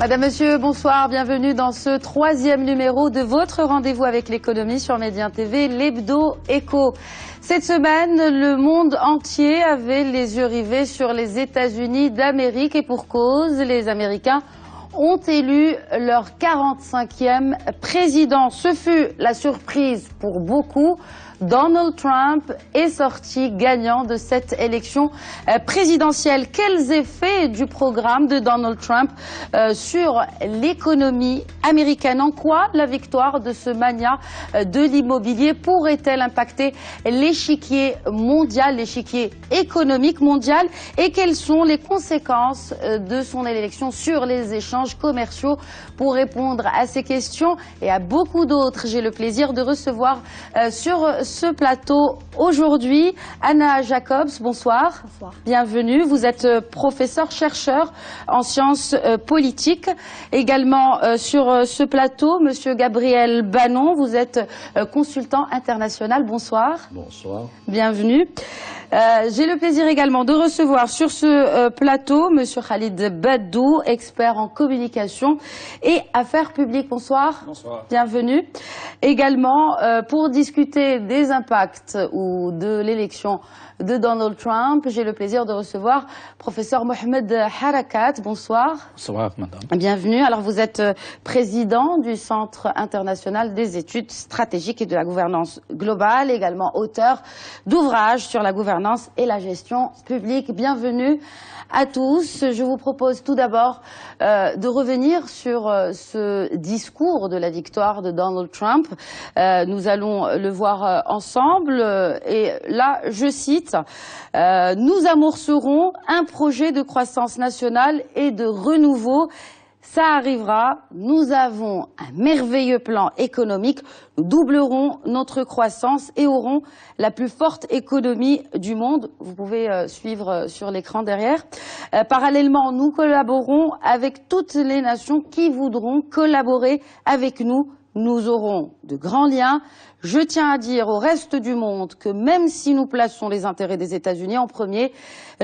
Madame, Monsieur, bonsoir, bienvenue dans ce 3e numéro de votre rendez-vous avec l'économie sur Médien TV, l'Hebdo Écho. Cette semaine, le monde entier avait les yeux rivés sur les États-Unis d'Amérique et pour cause, les Américains ont élu leur 45e président. Ce fut la surprise pour beaucoup. Donald Trump est sorti gagnant de cette élection présidentielle. Quels effets du programme de Donald Trump sur l'économie américaine? En quoi la victoire de ce magnat de l'immobilier pourrait-elle impacter l'échiquier mondial, l'échiquier économique mondial? Et quelles sont les conséquences de son élection sur les échanges commerciaux? Pour répondre à ces questions et à beaucoup d'autres, j'ai le plaisir de recevoir sur ce plateau aujourd'hui Anna Jacobs. Bonsoir. Bonsoir. Bienvenue. Vous êtes professeur, chercheur en sciences politiques. Également sur ce plateau, Monsieur Gabriel Bannon. Vous êtes consultant international. Bonsoir. Bonsoir. Bienvenue. J'ai le plaisir également de recevoir sur ce plateau Monsieur Khalid Badou, expert en communication et affaires publiques. Bonsoir. Bonsoir. Bienvenue. Également pour discuter des impacts ou de l'élection de Donald Trump, j'ai le plaisir de recevoir professeur Mohamed Harakat. Bonsoir. Bonsoir, madame. Bienvenue. Alors, vous êtes président du Centre international des études stratégiques et de la gouvernance globale, également auteur d'ouvrages sur la gouvernance et la gestion publique. Bienvenue à tous. Je vous propose tout d'abord de revenir sur ce discours de la victoire de Donald Trump. Nous allons le voir ensemble. Et là, je cite, nous amorcerons un projet de croissance nationale et de renouveau. Ça arrivera, nous avons un merveilleux plan économique, nous doublerons notre croissance et aurons la plus forte économie du monde. Vous pouvez suivre sur l'écran derrière. Parallèlement, nous collaborons avec toutes les nations qui voudront collaborer avec nous. Nous aurons de grands liens. Je tiens à dire au reste du monde que même si nous plaçons les intérêts des États-Unis en premier,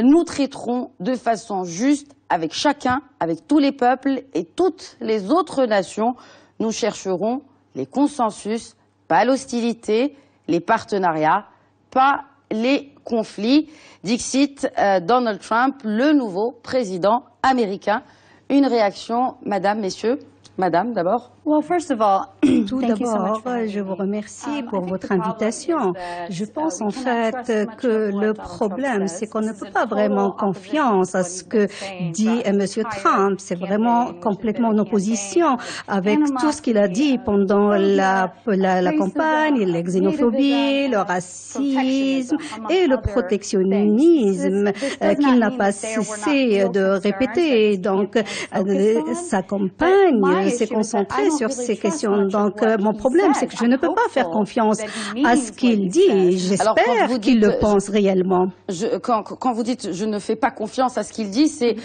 nous traiterons de façon juste avec chacun, avec tous les peuples et toutes les autres nations. Nous chercherons les consensus, pas l'hostilité, les partenariats, pas les conflits. Dixit Donald Trump, le nouveau président américain. Une réaction, madame, messieurs? Madame, d'abord. Tout d'abord, je vous remercie pour votre invitation. Je pense en fait que le problème, c'est qu'on ne peut pas vraiment confiance à ce que dit M. Trump. C'est vraiment complètement en opposition avec tout ce qu'il a dit pendant la campagne, la xénophobie, le racisme et le protectionnisme qu'il n'a pas cessé de répéter. Donc, sa campagne s'est concentrée sur ces questions. Donc, mon problème, c'est que je ne peux pas faire confiance à ce qu'il dit. J'espère qu'il le pense réellement. Quand vous dites « je ne fais pas confiance à ce qu'il dit », c'est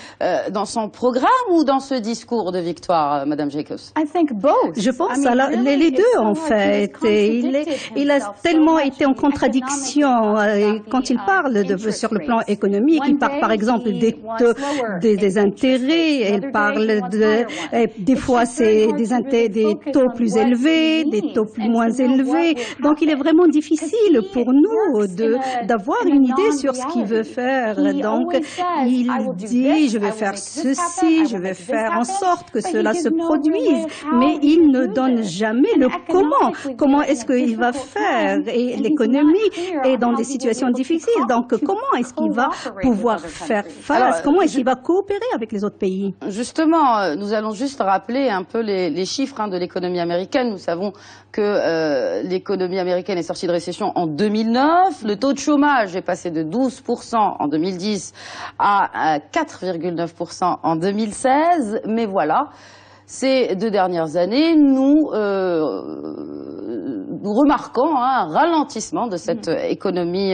dans son programme ou dans ce discours de victoire, Madame Jacobs? Je pense à les deux, en fait. Il a tellement été en contradiction quand il parle sur le plan économique. Il parle, par exemple, des intérêts. Il parle des fois, c'est des taux plus élevés, des taux moins élevés. Donc, il est vraiment difficile pour nous d'avoir une idée sur ce qu'il veut faire. Donc, il dit, je vais faire ceci, je vais faire en sorte que cela se produise, mais il ne donne jamais le comment. Comment est-ce qu'il va faire? Et l'économie est dans des situations difficiles. Donc, comment est-ce qu'il va pouvoir faire face? Comment est-ce qu'il va coopérer avec les autres pays? Justement, nous allons juste rappeler un peu les chiffres de l'économie américaine. Nous savons que l'économie américaine est sortie de récession en 2009. Le taux de chômage est passé de 12% en 2010 à 4,9% en 2016. Mais voilà, ces 2 dernières années, nous remarquons un ralentissement de cette économie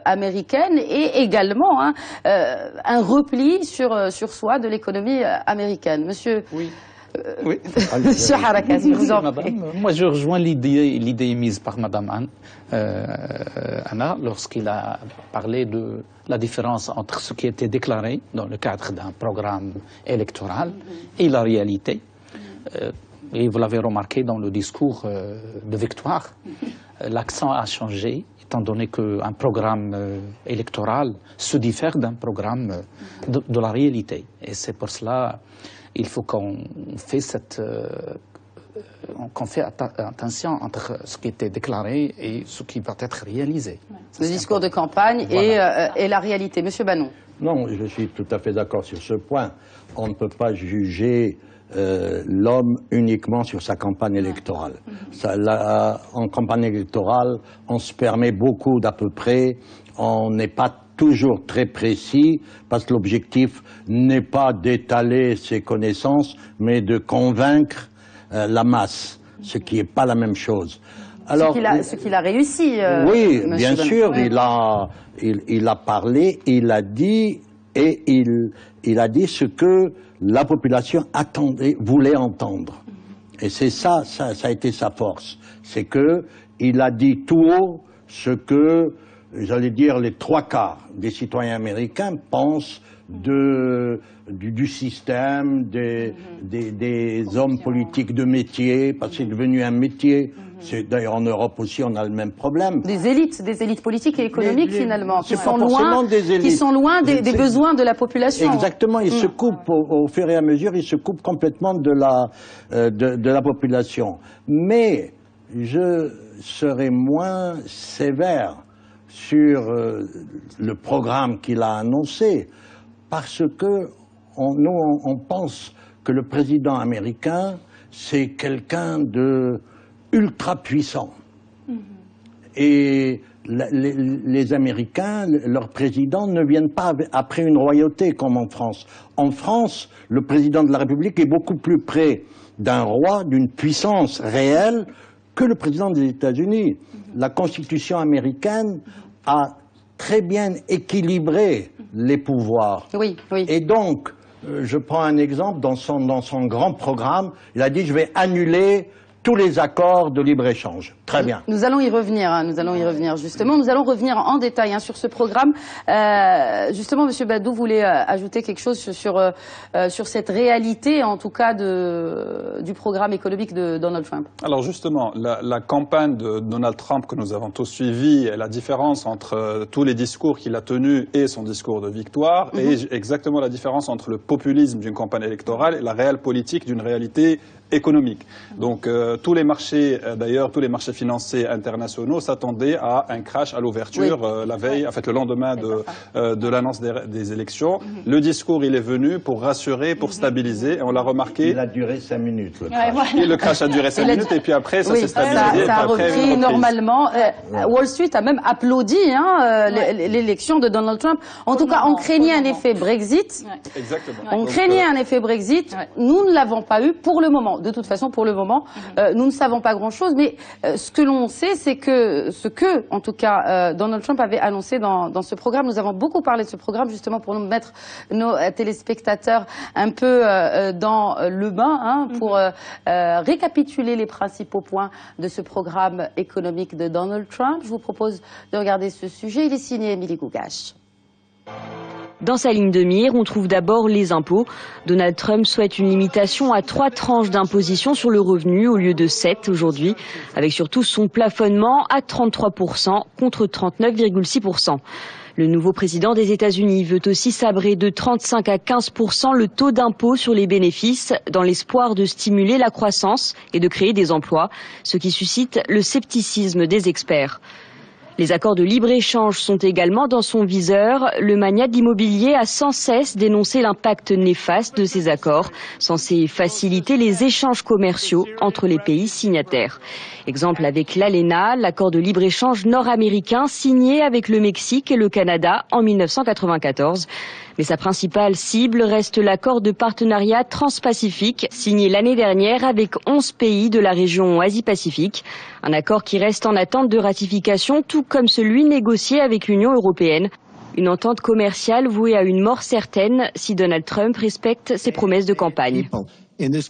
américaine et également un repli sur soi de l'économie américaine. Monsieur Oui. Monsieur Harakas, je vous en prie. Moi, je rejoins l'idée émise par Madame Anna lorsqu'il a parlé de la différence entre ce qui était déclaré dans le cadre d'un programme électoral et la réalité. Et vous l'avez remarqué dans le discours de victoire, l'accent a changé, étant donné qu'un programme électoral se diffère d'un programme de la réalité. Et c'est pour cela qu'il faut qu'on fait attention entre ce qui était déclaré et ce qui va être réalisé. Le discours de campagne et la réalité. Monsieur Bannon. Non, je suis tout à fait d'accord sur ce point. On ne peut pas juger l'homme uniquement sur sa campagne électorale. En campagne électorale, on se permet beaucoup d'à peu près, on n'est pas toujours très précis, parce que l'objectif n'est pas d'étaler ses connaissances, mais de convaincre la masse, ce qui n'est pas la même chose. Alors, ce qu'il a réussi. Oui, bien sûr, il a parlé, il a dit, et il a dit ce que la population voulait entendre. Et c'est ça a été sa force. C'est que il a dit tout haut ce que, j'allais dire, les 3/4 des citoyens américains pensent du système, des hommes politiques de métier, parce que c'est devenu un métier. D'ailleurs, en Europe aussi, on a le même problème. Des élites politiques et économiques, finalement, qui sont loin des besoins de la population. Exactement, ils se coupent, au fur et à mesure, ils se coupent complètement de la population. Mais je serai moins sévère sur le programme qu'il a annoncé, parce que on pense que le président américain, c'est quelqu'un de ultra puissant. Et les Américains, leurs présidents ne viennent pas après une royauté comme en France. En France, le président de la République est beaucoup plus près d'un roi, d'une puissance réelle, que le président des États-Unis. La Constitution américaine a très bien équilibré les pouvoirs. Oui. Et donc, je prends un exemple, dans son grand programme, il a dit « je vais annuler tous les accords de libre-échange ». Très bien. Nous allons y revenir, justement. Nous allons revenir en détail sur ce programme. Justement, Monsieur Badou voulait ajouter quelque chose sur cette réalité, en tout cas, du programme économique de Donald Trump. Alors justement, la campagne de Donald Trump que nous avons tous suivie, la différence entre tous les discours qu'il a tenus et son discours de victoire, est exactement la différence entre le populisme d'une campagne électorale et la réelle politique d'une réalité économique. Donc tous les marchés, d'ailleurs, tous les marchés financiers internationaux s'attendaient à un crash à l'ouverture la veille, en fait le lendemain de l'annonce des élections. Le discours, il est venu pour rassurer, pour stabiliser, et on l'a remarqué. Il a duré 5 minutes, le crash. Et le crash a duré 5 minutes, et puis après, ça s'est stabilisé. Ça a repris normalement. Wall Street a même applaudi l'élection de Donald Trump. En tout cas, on craignait un effet Brexit. Exactement. On craignait un effet Brexit. Nous ne l'avons pas eu pour le moment. De toute façon, pour le moment, nous ne savons pas grand-chose, mais ce que l'on sait, c'est que en tout cas, Donald Trump avait annoncé dans ce programme. Nous avons beaucoup parlé de ce programme, justement, pour nous mettre nos téléspectateurs un peu dans le bain, pour récapituler les principaux points de ce programme économique de Donald Trump. Je vous propose de regarder ce sujet. Il est signé Émilie Gougache. Dans sa ligne de mire, on trouve d'abord les impôts. Donald Trump souhaite une limitation à 3 tranches d'imposition sur le revenu au lieu de 7 aujourd'hui, avec surtout son plafonnement à 33% contre 39,6%. Le nouveau président des États-Unis veut aussi sabrer de 35 à 15% le taux d'impôt sur les bénéfices dans l'espoir de stimuler la croissance et de créer des emplois, ce qui suscite le scepticisme des experts. Les accords de libre-échange sont également dans son viseur. Le magnat de l'immobilier a sans cesse dénoncé l'impact néfaste de ces accords, censés faciliter les échanges commerciaux entre les pays signataires. Exemple avec l'ALENA, l'accord de libre-échange nord-américain signé avec le Mexique et le Canada en 1994. Mais sa principale cible reste l'accord de partenariat transpacifique signé l'année dernière avec 11 pays de la région Asie-Pacifique. Un accord qui reste en attente de ratification, tout comme celui négocié avec l'Union européenne. Une entente commerciale vouée à une mort certaine si Donald Trump respecte ses promesses de campagne.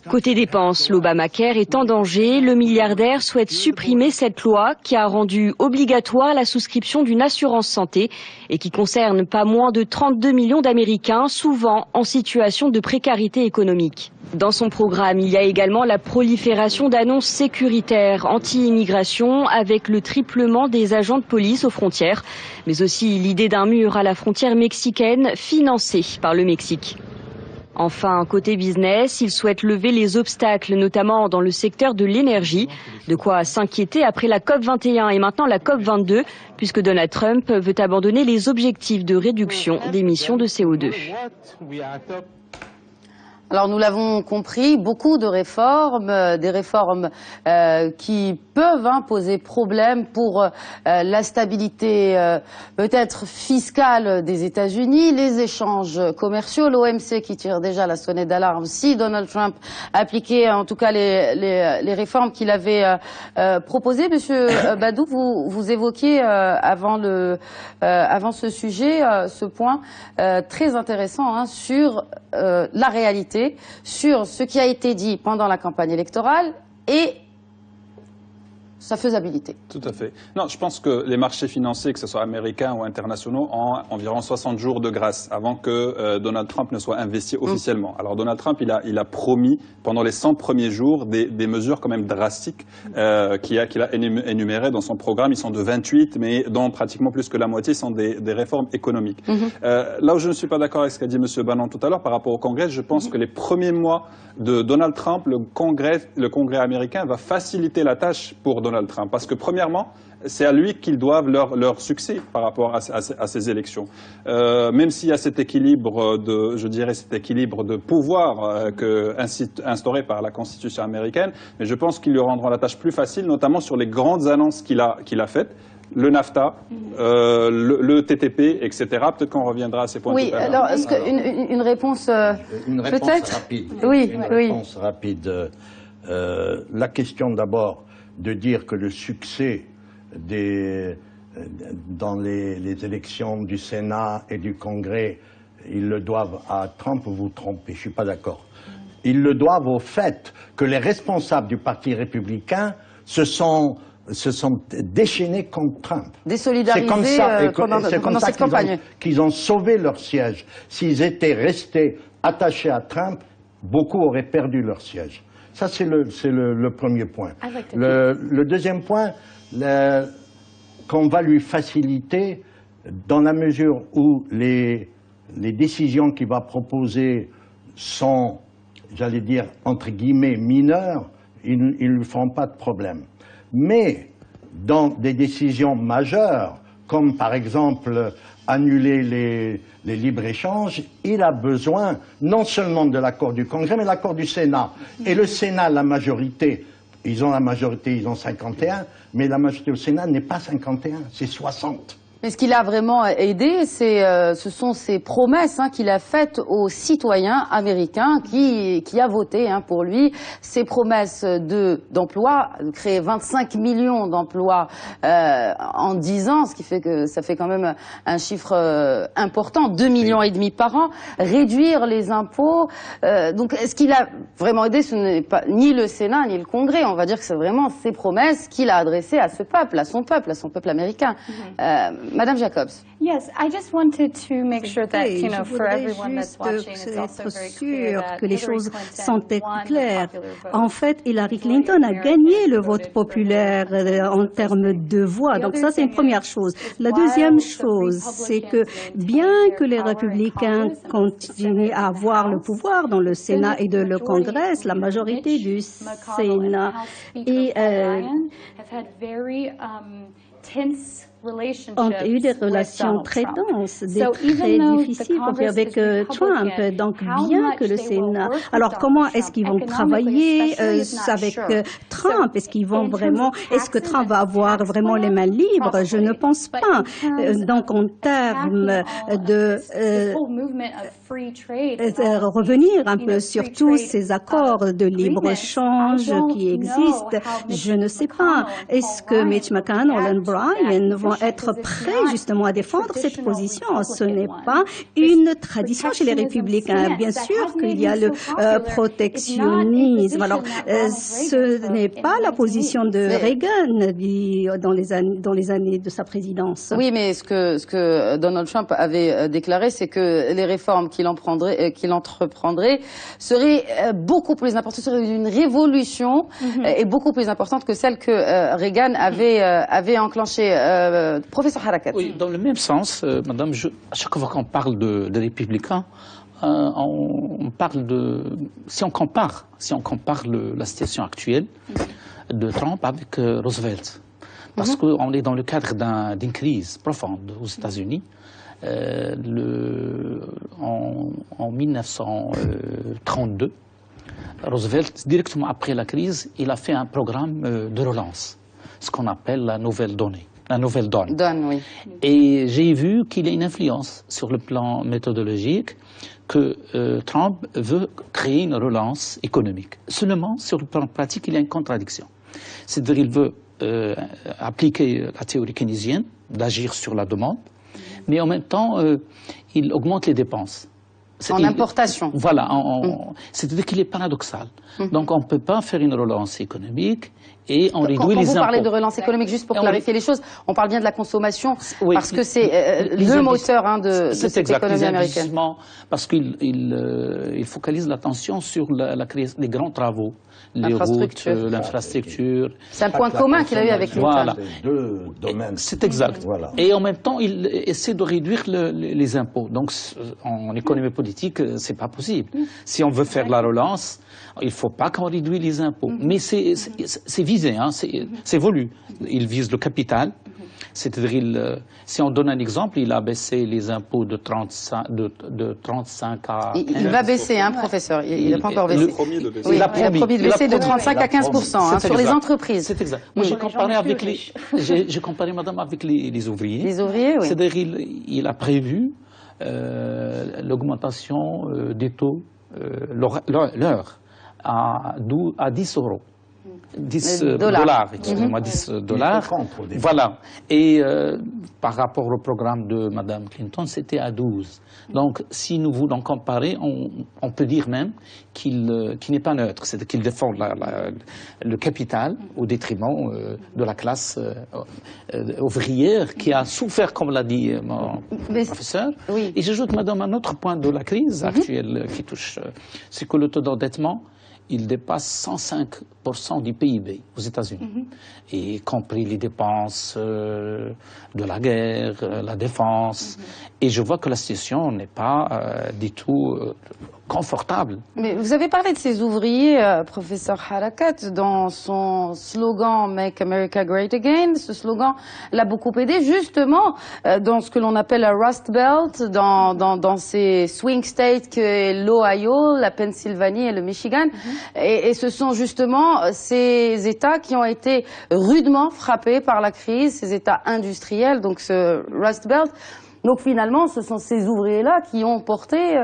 Côté dépenses, l'Obamacare est en danger. Le milliardaire souhaite supprimer cette loi qui a rendu obligatoire la souscription d'une assurance santé et qui concerne pas moins de 32 millions d'Américains, souvent en situation de précarité économique. Dans son programme, il y a également la prolifération d'annonces sécuritaires anti-immigration avec le triplement des agents de police aux frontières, mais aussi l'idée d'un mur à la frontière mexicaine financé par le Mexique. Enfin, côté business, il souhaite lever les obstacles, notamment dans le secteur de l'énergie. De quoi s'inquiéter après la COP21 et maintenant la COP22, puisque Donald Trump veut abandonner les objectifs de réduction d'émissions de CO2. Alors nous l'avons compris, beaucoup de réformes, des réformes qui peuvent poser problème pour la stabilité peut-être fiscale des États-Unis, les échanges commerciaux, l'OMC qui tire déjà la sonnette d'alarme si Donald Trump appliquait en tout cas les réformes qu'il avait proposées. Monsieur Badou, vous évoquiez avant ce sujet ce point très intéressant sur la réalité, sur ce qui a été dit pendant la campagne électorale et sa faisabilité. Tout à fait. Non, je pense que les marchés financiers, que ce soit américains ou internationaux, ont environ 60 jours de grâce avant que Donald Trump ne soit investi officiellement. Alors Donald Trump, il a promis pendant les 100 premiers jours des mesures quand même drastiques qu'il a énumérées dans son programme. Ils sont de 28, mais dont pratiquement plus que la moitié sont des réformes économiques. Là où je ne suis pas d'accord avec ce qu'a dit M. Bannon tout à l'heure par rapport au Congrès, je pense que les premiers mois de Donald Trump, le Congrès américain va faciliter la tâche pour Donald Trump. Parce que premièrement, c'est à lui qu'ils doivent leur succès par rapport à ces élections. Même s'il y a cet équilibre de pouvoir instauré par la Constitution américaine, mais je pense qu'ils lui rendront la tâche plus facile, notamment sur les grandes annonces qu'il a faites. Le NAFTA, le TTP, etc. Peut-être qu'on reviendra à ces points. Oui, tout à l'heure. Alors, est-ce qu'une réponse peut-être rapide. Oui, une réponse rapide. La question d'abord de dire que le succès dans les élections du Sénat et du Congrès, ils le doivent à Trump, vous vous trompez, je ne suis pas d'accord. Ils le doivent au fait que les responsables du Parti républicain se sont déchaînés contre Trump. Désolidarisés pendant cette campagne. Qu'ils ont sauvé leur siège. S'ils étaient restés attachés à Trump, beaucoup auraient perdu leur siège. Ça, c'est le premier point. Le deuxième point, qu'on va lui faciliter dans la mesure où les décisions qu'il va proposer sont, j'allais dire, entre guillemets, mineures, ils ne lui feront pas de problème. Mais dans des décisions majeures, comme par exemple annuler les libres-échanges, il a besoin non seulement de l'accord du Congrès, mais de l'accord du Sénat. Et le Sénat, la majorité, ils ont la majorité, ils ont 51, mais la majorité au Sénat n'est pas 51, c'est 60. Mais ce qui l'a vraiment aidé, ce sont ces promesses qu'il a faites aux citoyens américains qui a voté pour lui. Ces promesses d'emploi, de créer 25 millions d'emplois en 10 ans, ce qui fait que ça fait quand même un chiffre important, 2,5 millions par an, réduire les impôts. Donc, ce qui l'a vraiment aidé, ce n'est pas ni le Sénat ni le Congrès. On va dire que c'est vraiment ces promesses qu'il a adressées à ce peuple, à son peuple américain. Madame Jacobs. Yes, I just wanted to make sure that, for everyone that's watching, it's also very clear that que les choses sont claires. En fait, Hillary Clinton a gagné le vote populaire en termes de voix. Donc ça, c'est une première chose. La deuxième chose, c'est que bien que les républicains continuent à avoir le pouvoir dans le Sénat et le Congrès, la majorité du Sénat ont eu des relations très denses, très difficiles avec Trump. Donc, bien que le Sénat... Alors, comment est-ce qu'ils vont travailler avec Trump? Est-ce qu'ils vont vraiment... Est-ce que Trump va avoir vraiment les mains libres? Je ne pense pas. Donc, en termes de revenir un peu sur tous ces accords de libre-échange qui existent, je ne sais pas. Est-ce que Mitch McConnell et Bryan vont vont être prêts justement à défendre cette position. Ce n'est pas une tradition chez les républicains. Bien sûr qu'il y a le protectionnisme. Alors, ce n'est pas la position de Reagan dans les années de sa présidence. Oui, mais ce que Donald Trump avait déclaré, c'est que les réformes qu'il entreprendrait seraient beaucoup plus importantes, seraient une révolution et beaucoup plus importante que celle que Reagan avait enclenchée. Professeur Harakat. Oui, dans le même sens, madame, à chaque fois qu'on parle de républicains, on parle si on compare la situation actuelle de Trump avec Roosevelt, parce qu'on est dans le cadre d'une crise profonde aux États-Unis. En 1932, Roosevelt, directement après la crise, il a fait un programme de relance, ce qu'on appelle la nouvelle donne. Oui. Et j'ai vu qu'il y a une influence sur le plan méthodologique, que Trump veut créer une relance économique. Seulement, sur le plan pratique, il y a une contradiction. C'est-à-dire qu'il veut appliquer la théorie keynésienne, d'agir sur la demande, mais en même temps, il augmente les dépenses. En importation. Voilà, c'est-à-dire qu'il est paradoxal. Donc on ne peut pas faire une relance économique et on réduit les impôts. Quand vous parlez de relance économique, juste pour clarifier les choses, on parle bien de la consommation, parce que c'est le moteur de cette économie américaine. Parce qu'il focalise l'attention sur les grands travaux, les routes, l'infrastructure. C'est un point commun qu'il a eu avec l'État. Voilà. Deux domaines. C'est exact. Voilà. Et en même temps, il essaie de réduire les impôts. Donc en économie politique, c'est pas possible. Si on veut faire la relance, il ne faut pas qu'on réduise les impôts. Mais c'est visé, hein, c'est voulu. Il vise le capital. C'est-à-dire, si on donne un exemple, il a baissé les impôts de 35 à 15%. Il va baisser, hein, professeur. Il n'a pas encore baissé. Il a promis de baisser. Oui, il a promis de baisser de 35 à 15% sur les entreprises. C'est exact. Moi, j'ai comparé, madame, avec les ouvriers. Les ouvriers, oui. C'est-à-dire, il a prévu l'augmentation des taux, l'heure, à 10 euros. 10 dollars, excusez-moi, 10 dollars. Voilà. Et par rapport au programme de Mme Clinton, c'était à 12. Donc, si nous voulons comparer, on peut dire même qu'il n'est pas neutre, c'est-à-dire qu'il défend le capital au détriment de la classe ouvrière qui a souffert, comme l'a dit mon professeur. Oui. Et j'ajoute, madame, un autre point de la crise actuelle qui touche, c'est que le taux d'endettement, il dépasse 105% du PIB aux États-Unis, y compris les dépenses de la guerre, la défense. Et je vois que la situation n'est pas du tout confortable. Mais vous avez parlé de ces ouvriers, professeur Harakat, dans son slogan « Make America Great Again ». Ce slogan l'a beaucoup aidé, justement, dans ce que l'on appelle la Rust Belt, dans ces swing states que l'Ohio, la Pennsylvanie et le Michigan. Et ce sont justement ces États qui ont été rudement frappés par la crise, ces États industriels, donc ce Rust Belt. Donc finalement, ce sont ces ouvriers-là qui ont porté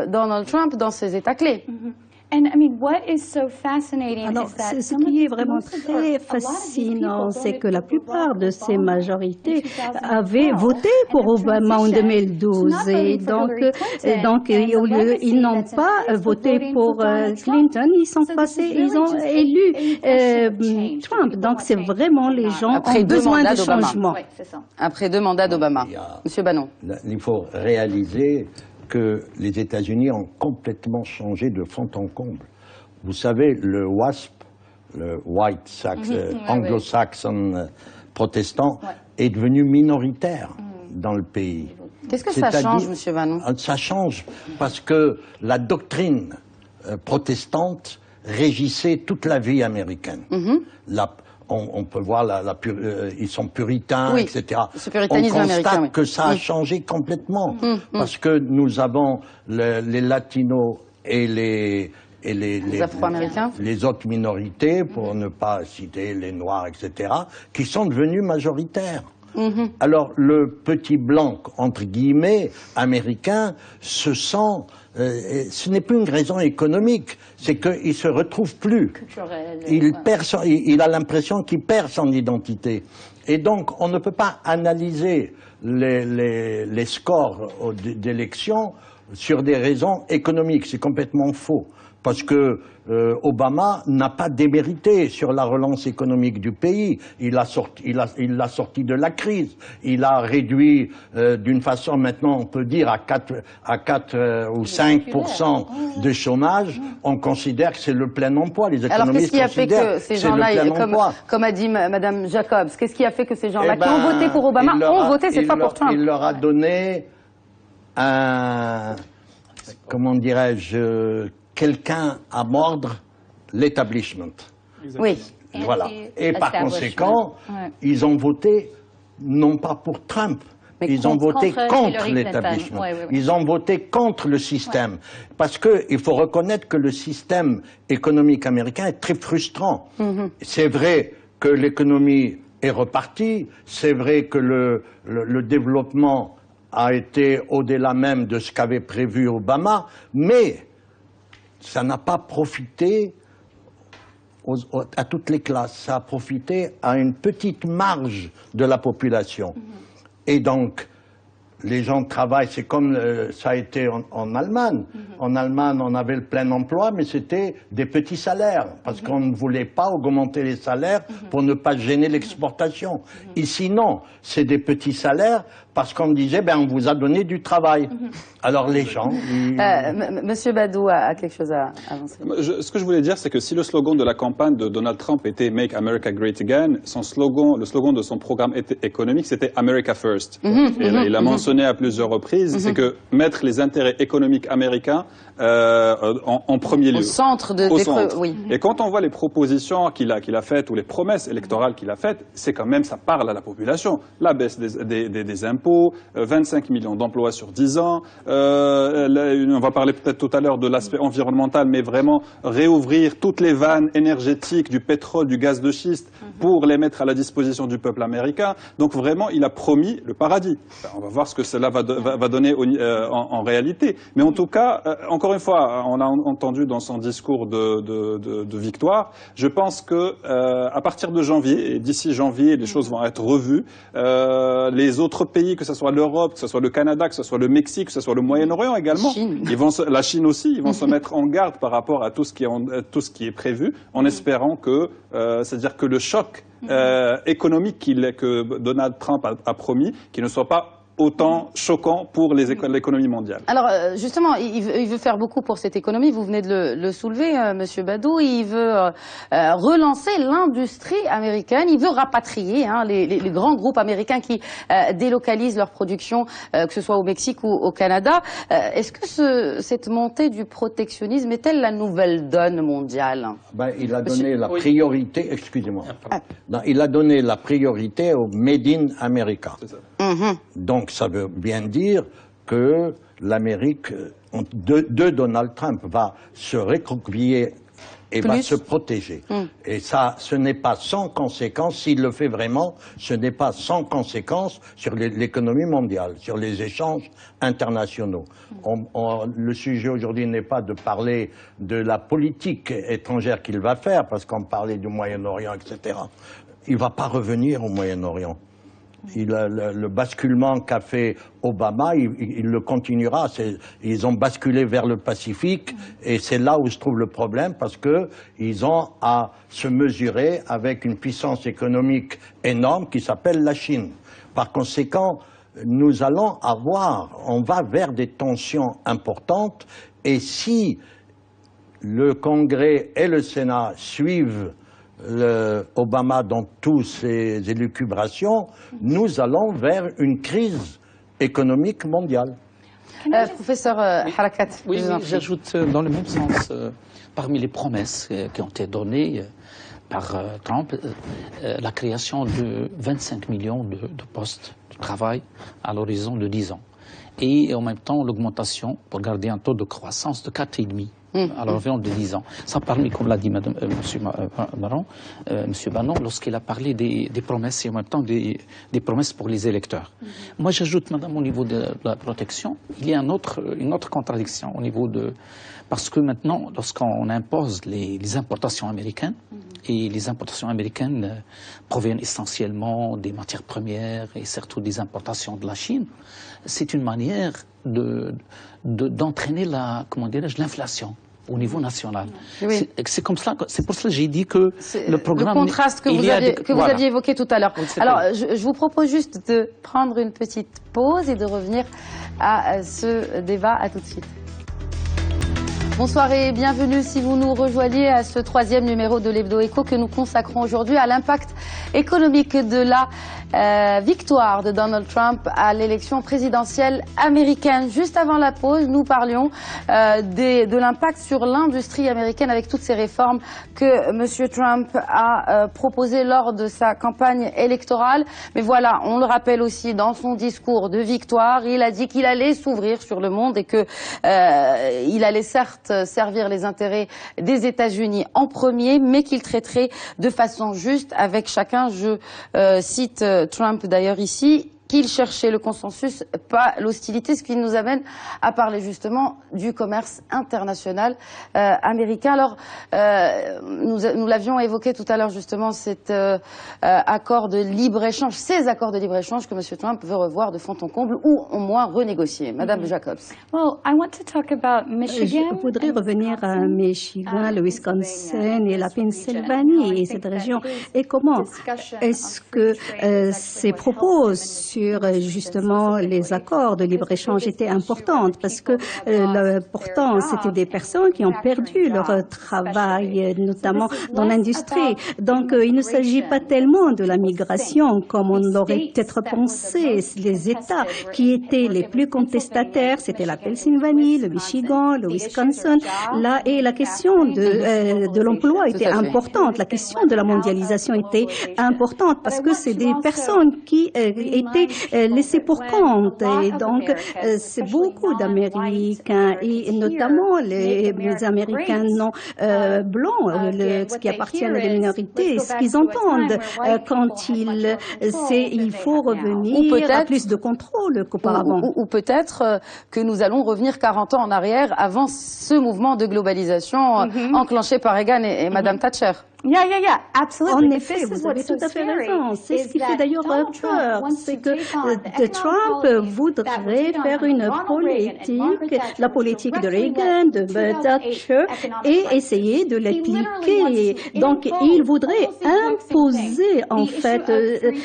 Donald Trump dans ces États clés. Alors, ce qui est vraiment très fascinant, c'est que la plupart de ces majorités avaient voté pour Obama en 2012. Et donc au lieu, ils n'ont pas voté pour Clinton, ils ont élu Trump. Donc, c'est vraiment les gens ont besoin de changement. Après 2 mandats d'Obama. Monsieur Bannon. Il faut réaliser que les États-Unis ont complètement changé de fond en comble. Vous savez, le WASP, le White Anglo-Saxon protestant, est devenu minoritaire dans le pays. Qu'est-ce que ça change, Monsieur Bannon? Ça change parce que la doctrine protestante régissait toute la vie américaine. On peut voir, ils sont puritains, etc. On constate que ça a changé complètement, parce que nous avons les latinos et les Afro-Américains, les autres minorités, pour ne pas citer les noirs, etc., qui sont devenus majoritaires. Alors le petit blanc, entre guillemets, américain, se sent... ce n'est plus une raison économique, c'est qu'il ne se retrouve plus. Il a l'impression qu'il perd son identité. Et donc, on ne peut pas analyser les scores d'élections sur des raisons économiques. C'est complètement faux. Parce que Obama n'a pas démérité sur la relance économique du pays. Il l'a sorti de la crise. Il a réduit d'une façon, maintenant on peut dire, à 4 ou 5% de chômage. On considère que c'est le plein emploi. Les économistes considèrent que c'est le plein emploi. Comme a dit Madame Jacobs, qu'est-ce qui a fait que ces gens-là qui ont voté pour Obama ont voté cette fois pour Trump? Il leur a donné un, comment dirais-je, quelqu'un à mordre, l'établissement. Oui. Voilà. Et par conséquent, ils ont voté non pas pour Trump, ils ont voté contre l'établissement. Ils ont voté contre le système. Parce qu'il faut reconnaître que le système économique américain est très frustrant. C'est vrai que l'économie est repartie, c'est vrai que le développement a été au-delà même de ce qu'avait prévu Obama, mais ça n'a pas profité à toutes les classes, ça a profité à une petite marge de la population. Et donc, les gens travaillent, c'est comme ça a été en Allemagne. En Allemagne, on avait le plein emploi, mais c'était des petits salaires, parce qu'on ne voulait pas augmenter les salaires pour ne pas gêner l'exportation. Ici, non, c'est des petits salaires, parce qu'on disait, ben, on vous a donné du travail. Alors les gens... Monsieur Badou a quelque chose à avancer. Ce que je voulais dire, c'est que si le slogan de la campagne de Donald Trump était « Make America Great Again », le slogan de son programme économique, c'était « America First ». Et il a mentionné à plusieurs reprises, c'est que mettre les intérêts économiques américains en premier lieu. Au centre oui. Et quand on voit les propositions qu'il a faites ou les promesses électorales qu'il a faites, c'est quand même, ça parle à la population. La baisse des impôts, 25 millions d'emplois sur 10 ans, on va parler peut-être tout à l'heure de l'aspect environnemental, mais vraiment réouvrir toutes les vannes énergétiques du pétrole, du gaz de schiste pour les mettre à la disposition du peuple américain. Donc vraiment, il a promis le paradis. On va voir ce que cela va donner en réalité. Mais en tout cas, encore une fois, on l'a entendu dans son discours de victoire, je pense que à partir de janvier, et d'ici janvier, les choses vont être revues. Les autres pays, que ce soit l'Europe, que ce soit le Canada, que ce soit le Mexique, que ce soit le Moyen-Orient également, la Chine aussi, ils vont se mettre en garde par rapport à tout ce qui est prévu, en espérant que, c'est-à-dire que le choc économique que Donald Trump a promis, qu'il ne soit pas autant choquant pour l'économie mondiale. Alors justement, il veut faire beaucoup pour cette économie, vous venez de le soulever, Monsieur Badou, il veut relancer l'industrie américaine, il veut rapatrier les grands groupes américains qui délocalisent leur production, que ce soit au Mexique ou au Canada. Est-ce que cette montée du protectionnisme est-elle la nouvelle donne mondiale? Il a donné la priorité, excusez-moi, il a donné la priorité au Made in America. C'est ça. Donc ça veut bien dire que l'Amérique de Donald Trump va se recroqueviller et va se protéger. Et ça, ce n'est pas sans conséquence, s'il le fait vraiment, ce n'est pas sans conséquence sur l'économie mondiale, sur les échanges internationaux. Le sujet aujourd'hui n'est pas de parler de la politique étrangère qu'il va faire, parce qu'on parlait du Moyen-Orient, etc. Il ne va pas revenir au Moyen-Orient. Le basculement qu'a fait Obama, il le continuera. Ils ont basculé vers le Pacifique et c'est là où se trouve le problème parce qu'ils ont à se mesurer avec une puissance économique énorme qui s'appelle la Chine. Par conséquent, on va vers des tensions importantes et si le Congrès et le Sénat suivent Obama dans toutes ses élucubrations, nous allons vers une crise économique mondiale. Professeur Harakat, oui, j'ajoute dans le même sens, parmi les promesses qui ont été données par Trump, la création de 25 millions de postes de travail à l'horizon de 10 ans. Et en même temps, l'augmentation pour garder un taux de croissance de 4,5%. À l'environ de 10 ans. Ça parmi, comme l'a dit Monsieur Bannon, lorsqu'il a parlé des promesses et en même temps des promesses pour les électeurs. Moi, j'ajoute, Madame, au niveau de la protection, il y a une autre contradiction au niveau de... Parce que maintenant, lorsqu'on impose les importations américaines, et les importations américaines proviennent essentiellement des matières premières et surtout des importations de la Chine. C'est une manière d'entraîner l'inflation au niveau national. Oui. C'est comme ça, c'est pour cela que j'ai dit que le programme... Le contraste que vous aviez évoqué tout à l'heure. Alors, je vous propose juste de prendre une petite pause et de revenir à ce débat. À tout de suite. Bonsoir et bienvenue si vous nous rejoignez à ce 3e numéro de l'Hebdo Écho que nous consacrons aujourd'hui à l'impact économique de la victoire de Donald Trump à l'élection présidentielle américaine. Juste avant la pause, nous parlions de l'impact sur l'industrie américaine avec toutes ces réformes que M. Trump a proposées lors de sa campagne électorale. Mais voilà, on le rappelle aussi dans son discours de victoire, il a dit qu'il allait s'ouvrir sur le monde et que il allait certes servir les intérêts des États-Unis en premier, mais qu'il traiterait de façon juste avec chacun. Je cite Trump d'ailleurs ici, qu'il cherchait le consensus, pas l'hostilité, ce qui nous amène à parler justement du commerce international américain. Alors, nous l'avions évoqué tout à l'heure justement, cet accord de libre-échange, ces accords de libre-échange que M. Trump veut revoir de fond en comble ou au moins renégocier. Madame Jacobs. Well, I want to talk about Michigan. Je voudrais revenir à Michigan, le Wisconsin et la Pennsylvanie et cette région. Et comment est-ce que ces propos sur justement les accords de libre-échange étaient importantes parce que pourtant c'était des personnes qui ont perdu leur travail, notamment dans l'industrie. Donc il ne s'agit pas tellement de la migration comme on l'aurait peut-être pensé. Les États qui étaient les plus contestataires, c'était la Pennsylvanie, le Michigan, le Wisconsin. Là, et la question de l'emploi était importante. La question de la mondialisation était importante parce que c'est des personnes qui étaient laissés pour compte. Et donc, c'est beaucoup d'Américains, et notamment les Américains non blancs, qui appartiennent à des minorités, ce qu'ils entendent quand il faut revenir à plus de contrôle qu'auparavant. Ou peut-être que nous allons revenir 40 ans en arrière avant ce mouvement de globalisation enclenché par Reagan et Madame Thatcher. Yeah, absolutely. En effet, vous avez tout à fait raison. C'est ce qui fait d'ailleurs peur, c'est que Trump voudrait faire une politique, la politique de Reagan, de Thatcher, et essayer de l'appliquer. Donc, il voudrait imposer, en fait,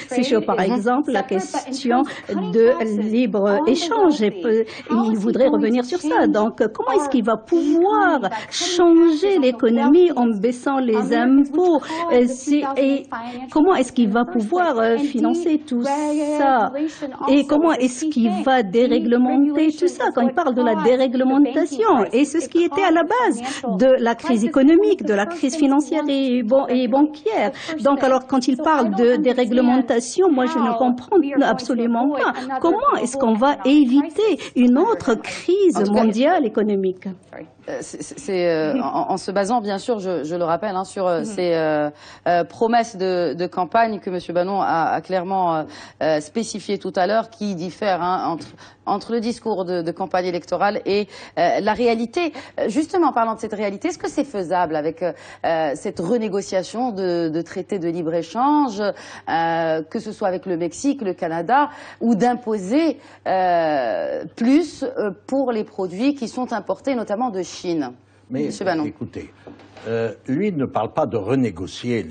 ces choses. Par exemple, la question de libre-échange. Il voudrait revenir sur ça. Donc, comment est-ce qu'il va pouvoir changer l'économie en baissant les impôts? Et comment est-ce qu'il va pouvoir financer tout ça? Et comment est-ce qu'il va déréglementer tout ça? Quand il parle de la déréglementation, et c'est ce qui était à la base de la crise économique, de la crise financière et bancaire. Donc alors quand il parle de déréglementation, moi je ne comprends absolument pas. Comment est-ce qu'on va éviter une autre crise mondiale économique? En se basant, bien sûr, je le rappelle, sur ces promesses de campagne que M. Bannon a clairement spécifié tout à l'heure, qui diffèrent entre le discours de campagne électorale et la réalité. Justement, en parlant de cette réalité, est-ce que c'est faisable avec cette renégociation de traités de libre-échange, que ce soit avec le Mexique, le Canada, ou d'imposer plus pour les produits qui sont importés, notamment de Chine? Mais écoutez, lui ne parle pas de renégocier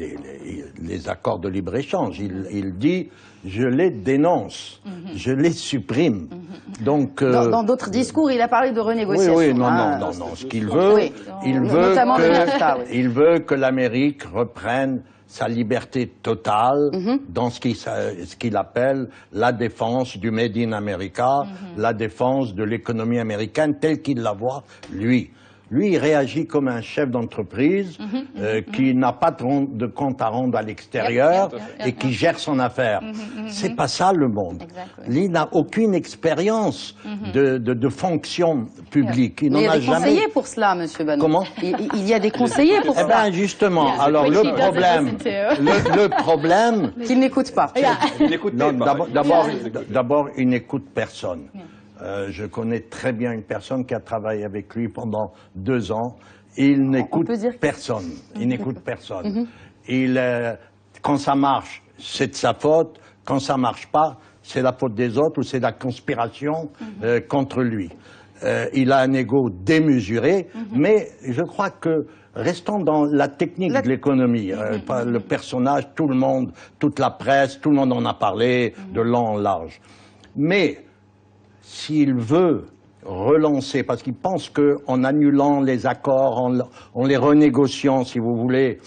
les accords de libre-échange. Il dit je les dénonce, je les supprime. Donc dans d'autres discours, il a parlé de renégociation. Oui, non. Ce qu'il veut, il veut que l'Amérique reprenne sa liberté totale dans ce qu'il appelle la défense du Made in America, la défense de l'économie américaine telle qu'il la voit, lui. Lui, il réagit comme un chef d'entreprise qui n'a pas de compte à rendre à l'extérieur et qui gère son affaire. C'est pas ça le monde. Lui n'a aucune expérience de fonction publique. Il y a des jamais... conseillers pour cela, Monsieur Bannon. Comment? Il y a des conseillers pour cela. Ben justement, alors le problème... Qu'il n'écoute pas. D'abord, il n'écoute personne. Je connais très bien une personne qui a travaillé avec lui pendant 2 ans. Il n'écoute personne. Il n'écoute personne. Quand ça marche, c'est de sa faute. Quand ça marche pas, c'est la faute des autres ou c'est la conspiration contre lui. Il a un ego démesuré, mais je crois que restons dans la technique de l'économie. Le personnage, tout le monde, toute la presse, tout le monde en a parlé de long en large. Mais s'il veut relancer, parce qu'il pense qu'en annulant les accords, en les renégociant, si vous voulez,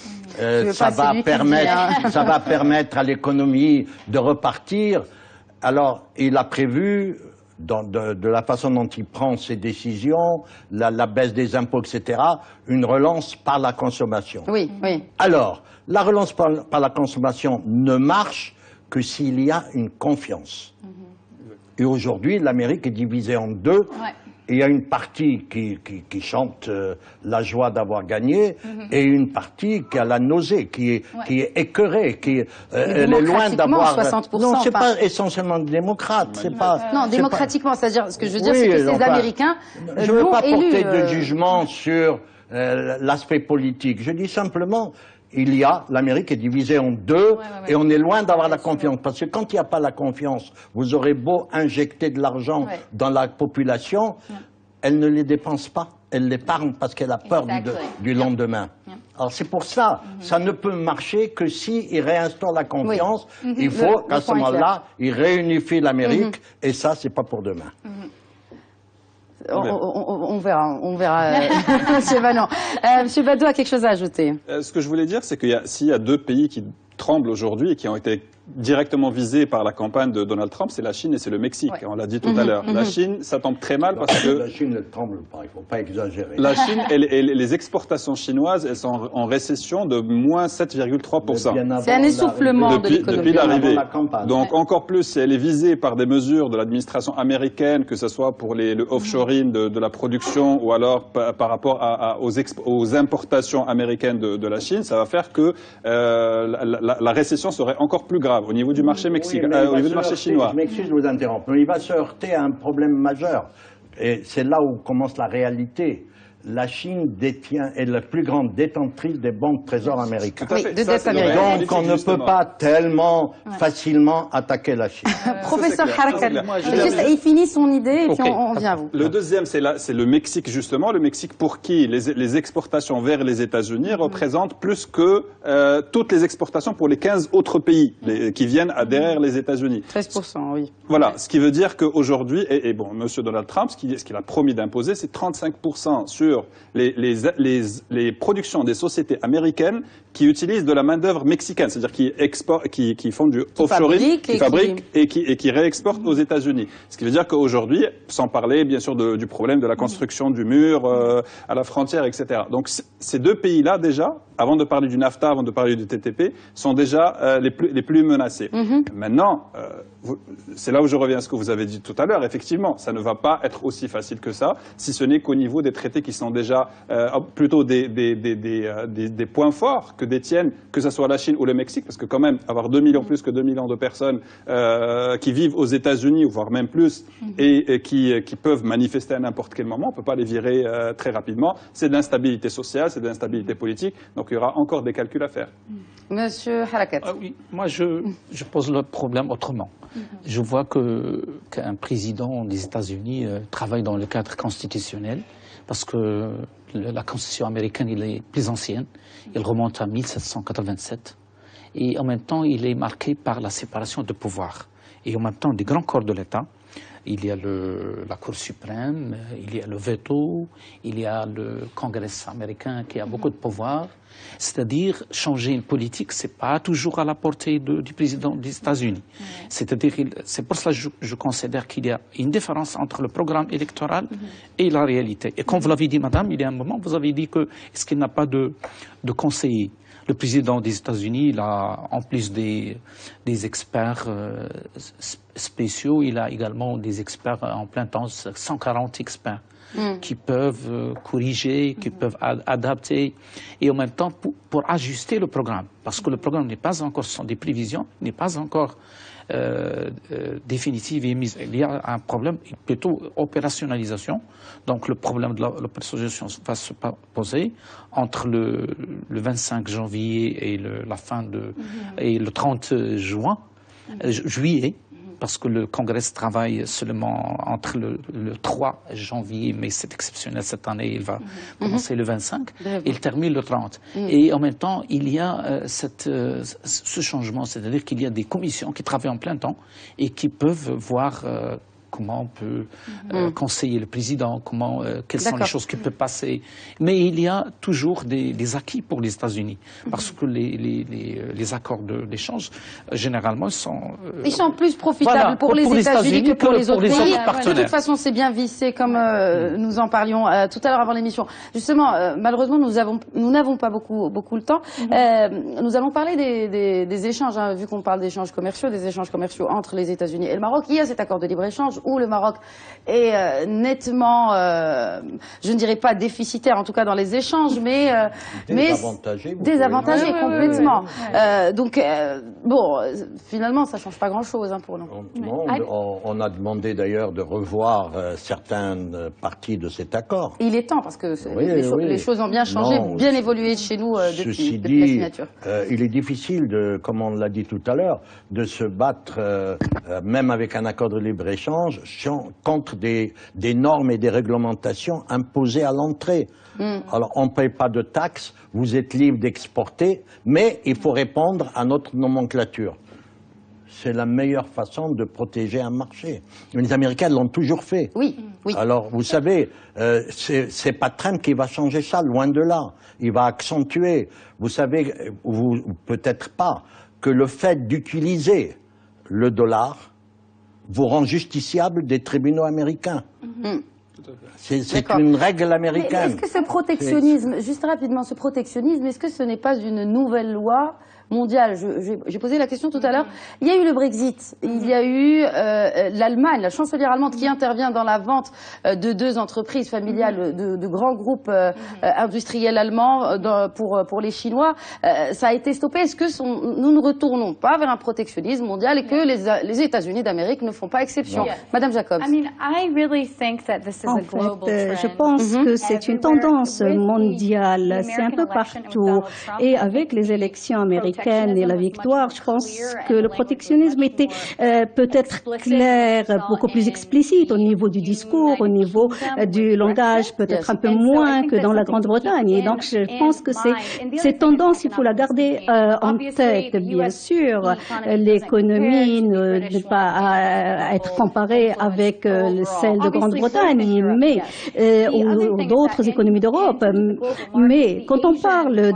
ça va permettre à l'économie de repartir. Alors, il a prévu, de la façon dont il prend ses décisions, la baisse des impôts, etc., une relance par la consommation. Oui, oui. Alors, la relance par la consommation ne marche que s'il y a une confiance. Et aujourd'hui, l'Amérique est divisée en deux. Ouais. Il y a une partie qui chante la joie d'avoir gagné et une partie qui a la nausée, qui est écœurée, elle est loin d'avoir... 60%. Non, c'est pas essentiellement démocrate. C'est pas. Non, démocratiquement, c'est-à-dire, ce que je veux dire, c'est que ces Américains je ne veux pas élu, porter de jugement sur l'aspect politique. Je dis simplement, l'Amérique est divisée en deux et on est loin d'avoir la confiance. Parce que quand il n'y a pas la confiance, vous aurez beau injecter de l'argent dans la population, elle ne les dépense pas. Elle l'épargne parce qu'elle a peur du lendemain. Alors c'est pour ça, ça ne peut marcher que s'il réinstaure la confiance. Il faut qu'à ce moment-là, il réunifie l'Amérique et ça, c'est pas pour demain. On verra. Monsieur Vallon. Monsieur Badou a quelque chose à ajouter. Ce que je voulais dire, c'est que s'il y a deux pays qui tremblent aujourd'hui et qui ont été directement visés par la campagne de Donald Trump, c'est la Chine et c'est le Mexique. On l'a dit tout à l'heure. La Chine, ça tombe très mal parce que... La Chine ne tremble pas, il ne faut pas exagérer. La Chine et les exportations chinoises, elles sont en récession de moins 7,3%. C'est un essoufflement de l'économie. Depuis l'arrivée. Donc encore plus, si elle est visée par des mesures de l'administration américaine, que ce soit pour le offshoring de la production ou alors par rapport aux importations américaines de la Chine, ça va faire que la récession serait encore plus grave au niveau du marché mexicain, au niveau du marché chinois. Je m'excuse de vous interrompre, mais il va se heurter à un problème majeur. Et c'est là où commence la réalité. La Chine est la plus grande détentrice des banques trésors américains. Oui, de dette américaine. Donc on ne peut pas tellement facilement attaquer la Chine. Professeur Harakat, il finit son idée et puis on vient à vous. Le deuxième, c'est le Mexique justement. Le Mexique pour qui les exportations vers les États-Unis représentent plus que toutes les exportations pour les 15 autres pays qui viennent derrière les États-Unis. 13%, oui. Voilà, ce qui veut dire qu'aujourd'hui, et bon, Monsieur Donald Trump, ce qu'il a promis d'imposer, c'est 35% sur les productions des sociétés américaines qui utilisent de la main-d'œuvre mexicaine, c'est-à-dire qui font du offshoring, qui fabriquent et qui réexportent aux États-Unis. Ce qui veut dire qu'aujourd'hui, sans parler bien sûr du problème de la construction du mur à la frontière, etc. Donc ces deux pays-là déjà, avant de parler du NAFTA, avant de parler du TTP, sont déjà les plus menacés. Maintenant, c'est là où je reviens à ce que vous avez dit tout à l'heure. Effectivement, ça ne va pas être aussi facile que ça, si ce n'est qu'au niveau des traités qui sont déjà plutôt des points forts que détiennent, que ce soit la Chine ou le Mexique, parce que quand même, avoir 2 millions, plus que 2 millions de personnes qui vivent aux États-Unis, voire même plus, et qui peuvent manifester à n'importe quel moment, on ne peut pas les virer très rapidement. C'est de l'instabilité sociale, c'est de l'instabilité politique, donc il y aura encore des calculs à faire. Monsieur Harakat. Oui, moi je pose le problème autrement. Je vois qu'un président des États-Unis travaille dans le cadre constitutionnel, parce que la Constitution américaine elle est plus ancienne, elle remonte à 1787, et en même temps il est marqué par la séparation de pouvoir. Et en même temps, des grands corps de l'État, il y a la Cour suprême, il y a le veto, il y a le Congrès américain qui a beaucoup de pouvoir. C'est-à-dire, changer une politique, c'est pas toujours à la portée du président des États-Unis. C'est-à-dire, c'est pour cela que je considère qu'il y a une différence entre le programme électoral et la réalité. Et comme vous l'avez dit, madame, il y a un moment, vous avez dit est-ce qu'il n'a pas de conseiller? Le président des États-Unis, il a, en plus des experts spéciaux, il a également des experts en plein temps, 140 experts qui peuvent corriger, qui peuvent adapter, et en même temps pour ajuster le programme. Parce que le programme n'est pas encore, ce sont des prévisions, n'est pas encore définitive est mise. Il y a un problème plutôt opérationnalisation. Donc le problème de l'opérationnalisation va se poser entre le 25 janvier et la fin et le 30 juillet. Parce que le Congrès travaille seulement entre le 3 janvier, mais c'est exceptionnel cette année, il va commencer le 25, et il termine le 30. Et en même temps, il y a ce changement, c'est-à-dire qu'il y a des commissions qui travaillent en plein temps et qui peuvent voir comment on peut conseiller le président, quelles sont les choses qui peuvent passer. Mais il y a toujours des acquis pour les États-Unis, parce que les accords d'échange, généralement, sont... Ils sont plus profitables pour les États-Unis que pour les autres pays. De toute façon, c'est bien vissé, comme nous en parlions tout à l'heure avant l'émission. Justement, malheureusement, nous n'avons pas beaucoup le temps. Nous allons parler des échanges, vu qu'on parle d'échanges commerciaux entre les États-Unis et le Maroc. Il y a cet accord de libre-échange où le Maroc est nettement, je ne dirais pas déficitaire, en tout cas dans les échanges, mais désavantagé complètement. Donc, bon, finalement, ça ne change pas grand-chose pour nous. Non, on a demandé d'ailleurs de revoir certaines parties de cet accord. Il est temps, parce que les choses ont bien changé, bien évolué chez nous depuis la signature. Il est difficile, comme on l'a dit tout à l'heure, de se battre, même avec un accord de libre-échange, contre des normes et des réglementations imposées à l'entrée. Alors, on ne paye pas de taxes, vous êtes libre d'exporter, mais il faut répondre à notre nomenclature. C'est la meilleure façon de protéger un marché. Les Américains l'ont toujours fait. Oui. Alors, vous savez, c'est pas Trump qui va changer ça, loin de là. Il va accentuer. Vous savez, ou peut-être pas, que le fait d'utiliser le dollar vous rend justiciable des tribunaux américains. C'est une règle américaine. Mais est-ce que ce protectionnisme, juste rapidement, est-ce que ce n'est pas une nouvelle loi mondiale? J'ai posé la question tout à l'heure. Il y a eu le Brexit, il y a eu l'Allemagne, la chancelière allemande qui intervient dans la vente de 2 entreprises familiales de grands groupes industriels allemands pour les Chinois. Ça a été stoppé. Est-ce que nous ne retournons pas vers un protectionnisme mondial et que les États-Unis d'Amérique ne font pas exception? Madame Jacobs. En fait, je pense que c'est une tendance mondiale, c'est un peu partout. Et avec les élections américaines et la victoire, je pense que le protectionnisme était peut-être clair, beaucoup plus explicite au niveau du discours, au niveau du langage, peut-être un peu moins que dans la Grande-Bretagne. Et donc, je pense que cette tendance, il faut la garder en tête. Bien sûr, l'économie ne peut pas être comparée avec celle de Grande-Bretagne, mais ou d'autres économies d'Europe. Mais quand on parle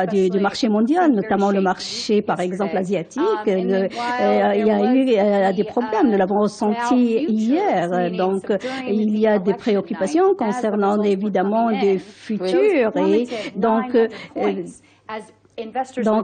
du marché mondial, notamment le marché, par exemple, asiatique, il y a eu des problèmes. Nous l'avons ressenti hier. Donc, il y a des préoccupations concernant évidemment des futurs. Et donc,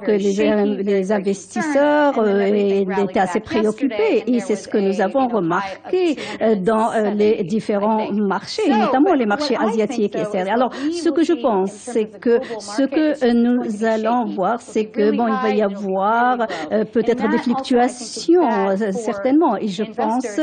les investisseurs étaient assez préoccupés et c'est ce que nous avons remarqué dans les différents marchés, notamment les marchés asiatiques. Alors, ce que je pense, c'est que ce que nous allons voir, c'est que il va y avoir peut-être des fluctuations, certainement, et je pense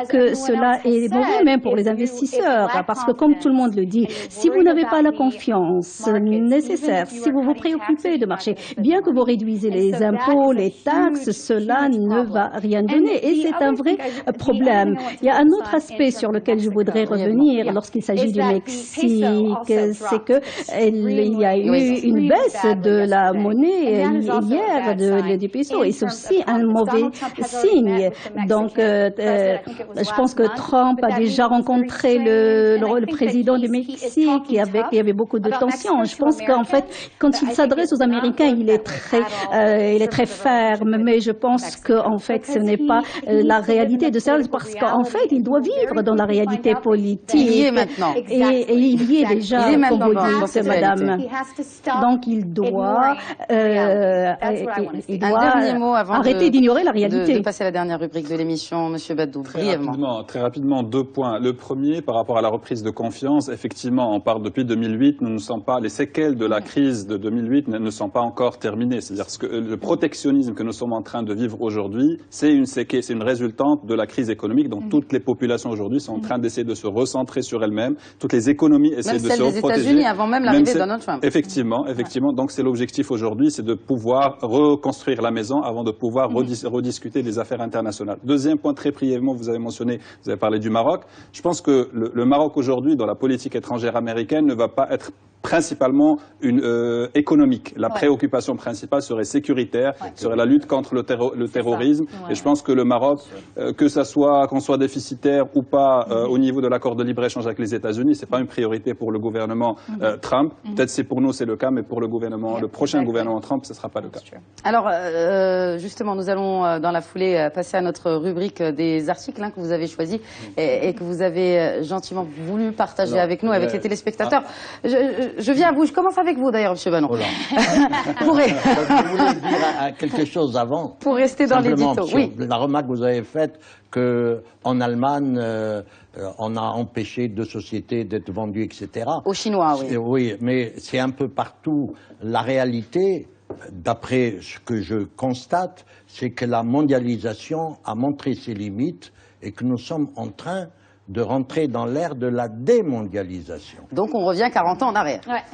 que cela est mauvais même pour les investisseurs, parce que comme tout le monde le dit, si vous n'avez pas la confiance nécessaire, si vous vous préoccupez de marché, bien que vous réduisez les impôts, les taxes, cela ne va rien donner et c'est un vrai problème. Il y a un autre aspect sur lequel je voudrais revenir lorsqu'il s'agit du Mexique, c'est qu'il y a eu une baisse de la monnaie hier du peso et c'est aussi un mauvais signe. Donc, je pense que Trump a déjà rencontré le président du Mexique et il y avait beaucoup de tensions. Je pense qu'en fait, quand il s'adresse aux Américains, il est très ferme, mais je pense qu'en fait, ce n'est pas la réalité de ça, parce qu'en fait, il doit vivre dans la réalité politique. Il y est maintenant. Et il y est déjà, comme vous dites, madame. Donc, il doit arrêter d'ignorer la réalité. De passer à la dernière rubrique de l'émission, Monsieur Badou, brièvement. Très rapidement, 2 points. Le premier, par rapport à la reprise de confiance, effectivement, on parle depuis 2008, nous ne sommes pas, les séquelles de la crise de 2008 ne sont pas encore terminées. C'est-à-dire que le protectionnisme que nous sommes en train de vivre aujourd'hui, c'est une résultante de la crise économique dont toutes les populations aujourd'hui sont en train d'essayer de se recentrer sur elles-mêmes. Toutes les économies essaient de se protéger. Même celles des États-Unis avant même l'arrivée de Donald Trump. Effectivement. Donc c'est l'objectif aujourd'hui, c'est de pouvoir reconstruire la maison avant de pouvoir rediscuter des affaires internationales. Deuxième point, très brièvement, vous avez parlé du Maroc. Je pense que le Maroc aujourd'hui, dans la politique étrangère américaine, ne va pas être principalement économique. La préoccupation principale serait sécuritaire, serait la lutte contre le terrorisme. Et je pense que le Maroc, qu'on soit déficitaire ou pas au niveau de l'accord de libre-échange avec les États-Unis, c'est pas une priorité pour le gouvernement Trump. Peut-être pour nous c'est le cas, mais pour le prochain gouvernement Trump, ce sera pas le cas. Alors justement, nous allons dans la foulée passer à notre rubrique des articles que vous avez choisis et que vous avez gentiment voulu partager avec nous, avec les téléspectateurs. Je viens à vous, je commence avec vous d'ailleurs, M. Bannon. Je voulais dire quelque chose avant. Pour rester dans l'édito, oui. La remarque que vous avez faite qu'en Allemagne, on a empêché 2 sociétés d'être vendues, etc. Aux Chinois, oui. Oui, mais c'est un peu partout. La réalité, d'après ce que je constate, c'est que la mondialisation a montré ses limites et que nous sommes en train de rentrer dans l'ère de la démondialisation. Donc on revient 40 ans en arrière. Ouais.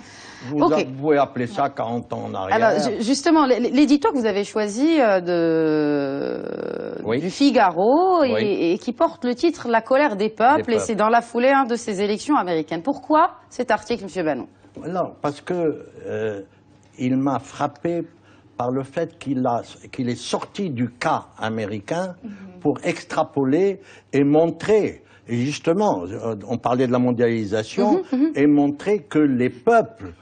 Vous pouvez appeler ça 40 ans en arrière. Alors justement, l'édito que vous avez choisi du Figaro et qui porte le titre « La colère des peuples » et c'est dans la foulée de ces élections américaines. Pourquoi cet article, M. Bannon? Non, parce que il m'a frappé par le fait qu'il est sorti du cas américain pour extrapoler et montrer. Et justement, on parlait de la mondialisation et montrer que les peuples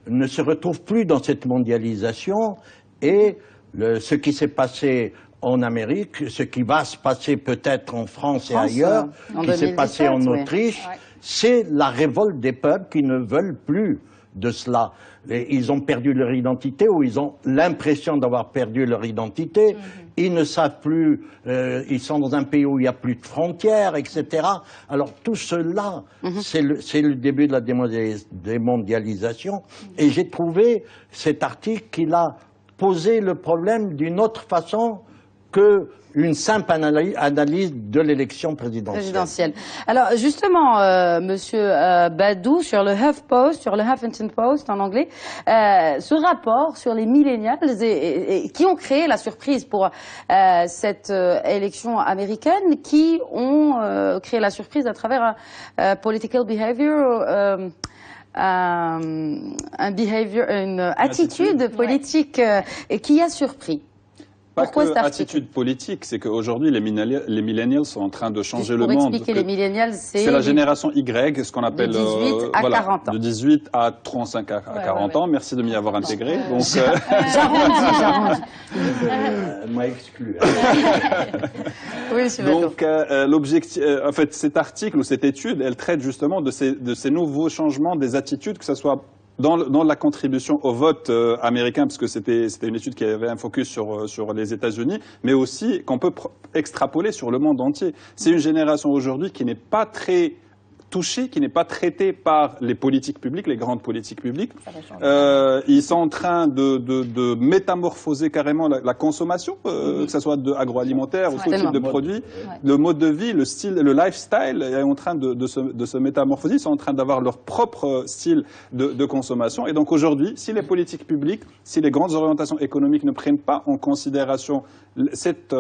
ne se retrouvent plus dans cette mondialisation et ce qui s'est passé en Amérique, ce qui va se passer peut-être en France et ailleurs, ce qui s'est passé en Autriche, c'est la révolte des peuples qui ne veulent plus de cela. Et ils ont perdu leur identité ou ils ont l'impression d'avoir perdu leur identité. Ils ne savent plus, ils sont dans un pays où il n'y a plus de frontières, etc. Alors tout cela, c'est le début de la démondialisation. Et j'ai trouvé cet article qu'il a posé le problème d'une autre façon qu'une simple analyse de l'élection présidentielle. Alors justement, Monsieur Badou, sur le HuffPost, sur le Huffington Post en anglais, ce rapport sur les millennials et qui ont créé la surprise pour cette élection américaine, qui ont créé la surprise à travers un political behavior. Une attitude politique qui a surpris. Pourquoi cette attitude politique, c'est qu'aujourd'hui, les millennials sont en train de changer le monde. Pour expliquer, les millennials, c'est la génération Y, ce qu'on appelle de 18 à 40 ans. De 18 à 35 à 40 ans. Merci de m'y avoir intégré. Donc, j'arrondis. M'a exclu. Oui, monsieur Donc, l'objectif, en fait, cet article ou cette étude, elle traite justement de ces nouveaux changements des attitudes, que ce soit dans la contribution au vote américain, parce que c'était une étude qui avait un focus sur les États-Unis, mais aussi qu'on peut extrapoler sur le monde entier. C'est une génération aujourd'hui qui n'est pas très touchée, qui n'est pas traitée par les politiques publiques, les grandes politiques publiques. Ils sont en train de métamorphoser carrément la consommation, que ce soit agroalimentaire ou tout type de produits. Le mode de vie, le style, le lifestyle est en train de se métamorphoser. Ils sont en train d'avoir leur propre style de consommation. Et donc aujourd'hui, si les politiques publiques, si les grandes orientations économiques ne prennent pas en considération cette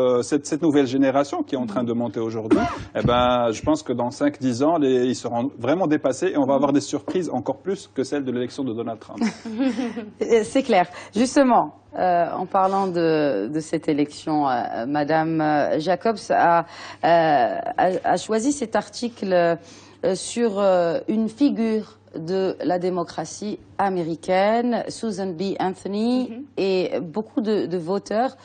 nouvelle génération qui est en train de monter aujourd'hui, eh ben, je pense que dans 5-10 ans, ils seront vraiment dépassés et on va avoir des surprises encore plus que celles de l'élection de Donald Trump. C'est clair. Justement, en parlant de cette élection, Madame Jacobs a choisi cet article sur une figure de la démocratie américaine, Susan B. Anthony, et beaucoup de voteurs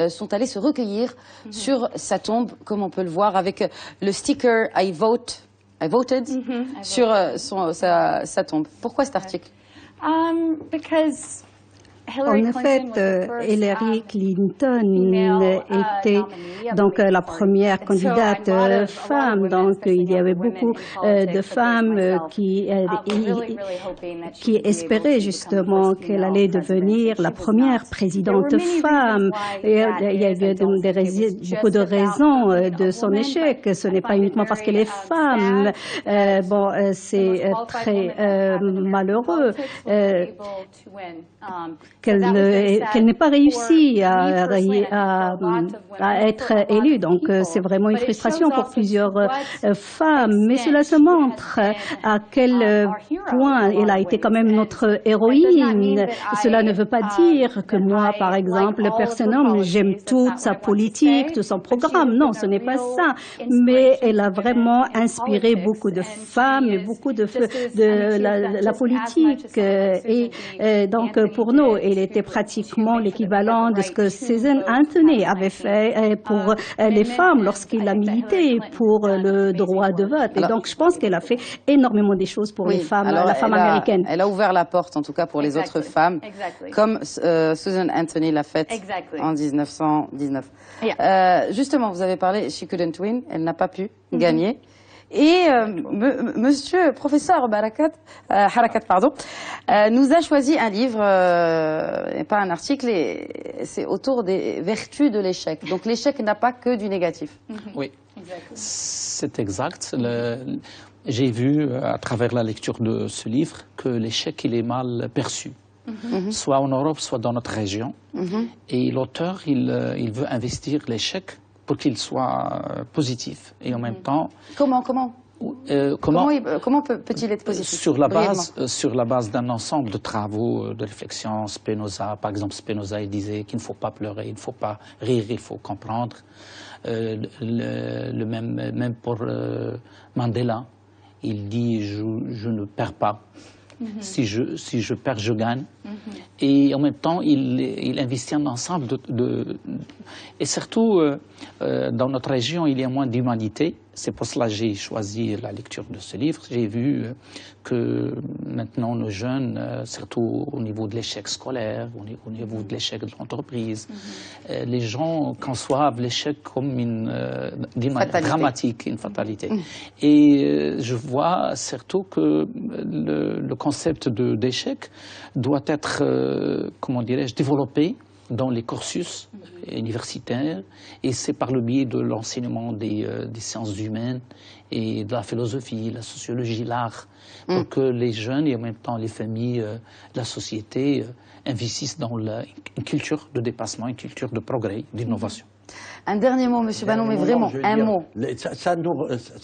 sont allés se recueillir sur sa tombe, comme on peut le voir, avec le sticker I voted sur sa tombe. Pourquoi cet article? Because En effet, Hillary Clinton était donc la première candidate femme. Donc il y avait beaucoup de femmes qui espéraient justement qu'elle allait devenir la première présidente femme. Et il y avait beaucoup de raisons de son échec. Ce n'est pas uniquement parce qu'elle est femme. C'est très malheureux qu'elle n'ait pas réussi à être élue. Donc c'est vraiment une frustration pour plusieurs femmes. Mais cela se montre à quel point elle a été quand même notre héroïne. Cela ne veut pas dire que moi, par exemple, personnellement, j'aime toute sa politique, tout son programme. Non, ce n'est pas ça. Mais elle a vraiment inspiré beaucoup de femmes et beaucoup de la politique. Et donc pour nous, elle était pratiquement l'équivalent de ce que Susan Anthony avait fait pour les femmes lorsqu'il a milité pour le droit de vote. Et donc je pense qu'elle a fait énormément des choses pour les femmes, la femme américaine. Elle a ouvert la porte, en tout cas pour les autres femmes, comme Susan Anthony l'a fait en 1919. Justement, vous avez parlé, she couldn't win, elle n'a pas pu gagner. Et monsieur professeur Harakat nous a choisi un livre, et pas un article, c'est autour des vertus de l'échec. Donc l'échec n'a pas que du négatif. Oui, c'est exact. J'ai vu à travers la lecture de ce livre que l'échec il est mal perçu, soit en Europe, soit dans notre région. Et l'auteur, il veut investir l'échec pour qu'il soit positif et en même temps. Comment peut-il être positif? Sur la base d'un ensemble de travaux, de réflexion. Spinoza, par exemple, il disait qu'il ne faut pas pleurer, il ne faut pas rire, il faut comprendre. Même pour Mandela, il dit je ne perds pas. Si je perds, je gagne. Et en même temps, il investit un ensemble et surtout, dans notre région, il y a moins d'humanité. C'est pour cela que j'ai choisi la lecture de ce livre. J'ai vu que maintenant, nos jeunes, surtout au niveau de l'échec scolaire, au niveau de l'échec de l'entreprise, les gens conçoivent l'échec comme une dramatique, une fatalité. Et je vois surtout que le concept d'échec doit être, comment dirais-je, développé dans les cursus universitaires, et c'est par le biais de l'enseignement des sciences humaines et de la philosophie, la sociologie, l'art, pour que les jeunes et en même temps les familles, la société investissent dans une culture de dépassement, une culture de progrès, d'innovation. Un dernier mot, Monsieur Bannon, mais vraiment un mot. Ça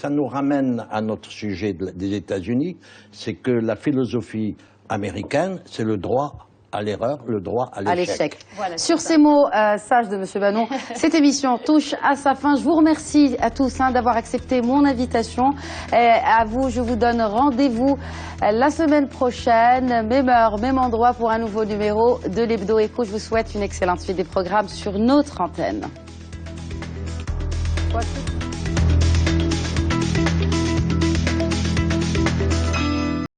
nous ramène à notre sujet des États-Unis, c'est que la philosophie américaine, c'est le droit à l'erreur, le droit à l'échec. Voilà, sur ces mots sages de Monsieur Bannon, cette émission touche à sa fin. Je vous remercie à tous d'avoir accepté mon invitation. À vous, je vous donne rendez-vous la semaine prochaine, même heure, même endroit pour un nouveau numéro de l'Hebdo Écho. Je vous souhaite une excellente suite des programmes sur notre antenne.